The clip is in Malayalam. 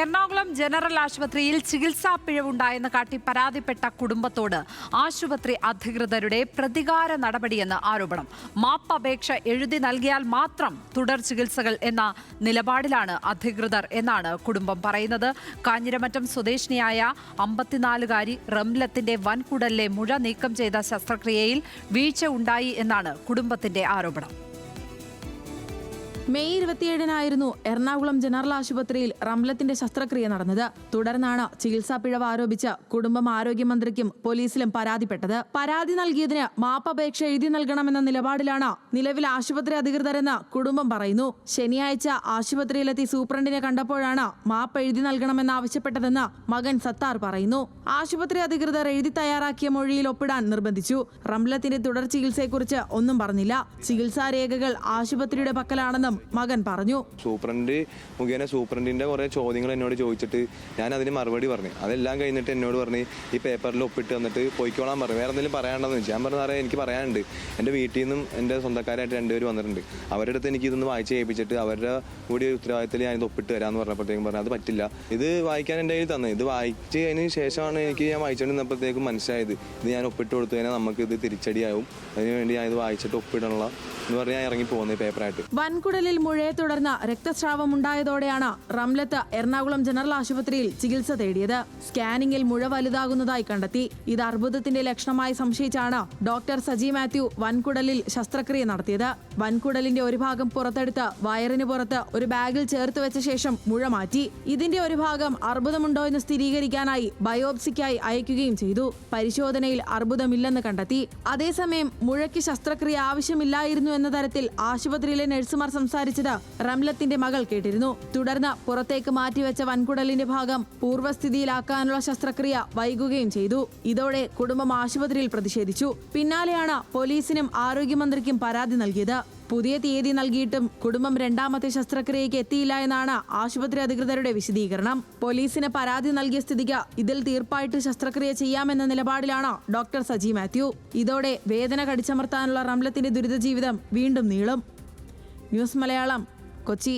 എറണാകുളം ജനറൽ ആശുപത്രിയിൽ ചികിത്സാ പിഴവുണ്ടായെന്ന് കാട്ടി പരാതിപ്പെട്ട കുടുംബത്തോട് ആശുപത്രി അധികൃതരുടെ പ്രതികാര നടപടിയെന്ന് ആരോപണം. മാപ്പപേക്ഷ എഴുതി നൽകിയാൽ മാത്രം തുടർ ചികിത്സകൾ എന്ന നിലപാടിലാണ് അധികൃതർ എന്നാണ് കുടുംബം പറയുന്നത്. കാഞ്ഞിരമറ്റം സ്വദേശിനിയായ 54-കാരി റംലത്തിന്റെ വൻകുടലിലെ മുഴ നീക്കം ചെയ്ത ശസ്ത്രക്രിയയിൽ വീഴ്ച ഉണ്ടായി എന്നാണ് കുടുംബത്തിന്റെ ആരോപണം. മെയ് 27-നായിരുന്നു എറണാകുളം ജനറൽ ആശുപത്രിയിൽ റംലത്തിന്റെ ശസ്ത്രക്രിയ നടന്നത്. തുടർന്നാണ് ചികിത്സാ പിഴവ് ആരോപിച്ച് കുടുംബം ആരോഗ്യമന്ത്രിക്കും പോലീസിലും പരാതിപ്പെട്ടത്. പരാതി നൽകിയതിന് മാപ്പപേക്ഷ എഴുതി നൽകണമെന്ന നിലപാടിലാണ് നിലവിൽ ആശുപത്രി അധികൃതരെന്ന് കുടുംബം പറയുന്നു. ശനിയാഴ്ച ആശുപത്രിയിലെത്തി സൂപ്രണ്ടിനെ കണ്ടപ്പോഴാണ് മാപ്പ് എഴുതി നൽകണമെന്നാവശ്യപ്പെട്ടതെന്ന് മകൻ സത്താർ പറയുന്നു. ആശുപത്രി അധികൃതർ എഴുതി തയ്യാറാക്കിയ മൊഴിയിൽ ഒപ്പിടാൻ നിർബന്ധിച്ചു. റംലത്തിന്റെ തുടർ ചികിത്സയെക്കുറിച്ച് ഒന്നും പറഞ്ഞില്ല. ചികിത്സാ രേഖകൾ ആശുപത്രിയുടെ പക്കലാണെന്നും മകൻ പറഞ്ഞു. സൂപ്രണ്ട് മുഖേന സൂപ്രണ്ടിന്റെ കുറെ ചോദ്യങ്ങൾ എന്നോട് ചോദിച്ചിട്ട് ഞാൻ അതിന് മറുപടി പറഞ്ഞു. അതെല്ലാം കഴിഞ്ഞിട്ട് എന്നോട് പറഞ്ഞ് ഈ പേപ്പറിൽ ഒപ്പിട്ട് തന്നിട്ട് പോയിക്കോളാൻ പറഞ്ഞു. വേറെ എന്തെങ്കിലും പറയാനുണ്ടെന്ന് വെച്ചാൽ ഞാൻ പറഞ്ഞ എനിക്ക് പറയാനുണ്ട്. എൻ്റെ വീട്ടിൽ നിന്നും എൻ്റെ സ്വന്തക്കാരായിട്ട് 2 പേര് വന്നിട്ടുണ്ട്. അവരുടെ അടുത്ത് എനിക്ക് ഇതൊന്ന് വായിച്ച് കേൾപ്പിച്ചിട്ട് അവരുടെ കൂടി ഉത്തരവാദിത്തത്തിൽ ഞാൻ ഇത് ഒപ്പിട്ട് തരാമെന്ന് പറഞ്ഞപ്പോഴത്തേക്കും പറഞ്ഞു അത് പറ്റില്ല, ഇത് വായിക്കാൻ എൻ്റെ കയ്യിൽ തന്നെ. ഇത് വായിച്ചതിന് ശേഷമാണ് ഞാൻ വായിച്ചുകൊണ്ടിരുന്നപ്പോഴത്തേക്കും മനസ്സിലായത് ഇത് ഞാൻ ഒപ്പിട്ട് കൊടുത്തു കഴിഞ്ഞാൽ നമുക്ക് ഇത് തിരിച്ചടിയാവും. അതിനുവേണ്ടി ഞാൻ ഇത് വായിച്ചിട്ട് ഒപ്പിടണല്ലോ എന്ന് പറഞ്ഞ് ഞാൻ ഇറങ്ങി പോകുന്നത് പേപ്പറായിട്ട്. വൻകുടലിൽ മുഴയെ തുടർന്ന് രക്തസ്രാവം ഉണ്ടായതോടെയാണ് റംലത്ത് എറണാകുളം ജനറൽ ആശുപത്രിയിൽ ചികിത്സ തേടിയത്. സ്കാനിങ്ങിൽ മുഴ വലുതാകുന്നതായി കണ്ടെത്തി. ഇത് അർബുദത്തിന്റെ ലക്ഷണമായി സംശയിച്ചാണ് ഡോക്ടർ സജി മാത്യു വൻകുടലിൽ ശസ്ത്രക്രിയ നടത്തിയത്. വൻകുടലിന്റെ ഒരു ഭാഗം പുറത്തെടുത്ത് വയറിന് പുറത്ത് ഒരു ബാഗിൽ ചേർത്ത് വെച്ച ശേഷം മുഴ മാറ്റി. ഇതിന്റെ ഒരു ഭാഗം അർബുദമുണ്ടോ എന്ന് സ്ഥിരീകരിക്കാനായി ബയോപ്സിക്കായി അയക്കുകയും ചെയ്തു. പരിശോധനയിൽ അർബുദമില്ലെന്ന് കണ്ടെത്തി. അതേസമയം മുഴയ്ക്ക് ശസ്ത്രക്രിയ ആവശ്യമില്ലായിരുന്നു എന്ന തരത്തിൽ ആശുപത്രിയിലെ നഴ്സുമാർ സംസാരിച്ചത് റംലത്തിന്റെ മകൾ കേട്ടിരുന്നു. തുടർന്ന് പുറത്തേക്ക് മാറ്റിവെച്ച വൻകുടലിന്റെ ഭാഗം പൂർവ്വസ്ഥിതിയിലാക്കാനുള്ള ശസ്ത്രക്രിയ വൈകുകയും ചെയ്തു. ഇതോടെ കുടുംബം ആശുപത്രിയിൽ പ്രതിഷേധിച്ചു. പിന്നാലെയാണ് പോലീസിനും ആരോഗ്യമന്ത്രിക്കും പരാതി നൽകിയത്. പുതിയ തീയതി നൽകിയിട്ടും കുടുംബം 2ാമത്തെ ശസ്ത്രക്രിയയ്ക്ക് എത്തിയില്ല എന്നാണ് ആശുപത്രി അധികൃതരുടെ വിശദീകരണം. പോലീസിന് പരാതി നൽകിയ സ്ഥിതിക്ക് ഇതിൽ തീർപ്പായിട്ട് ശസ്ത്രക്രിയ ചെയ്യാമെന്ന നിലപാടിലാണ് ഡോക്ടർ സജി മാത്യു. ഇതോടെ വേദന കടിച്ചമർത്താനുള്ള റംലത്തിന്റെ ദുരിത ജീവിതം വീണ്ടും നീളും. ന്യൂസ് മലയാളം, കൊച്ചി.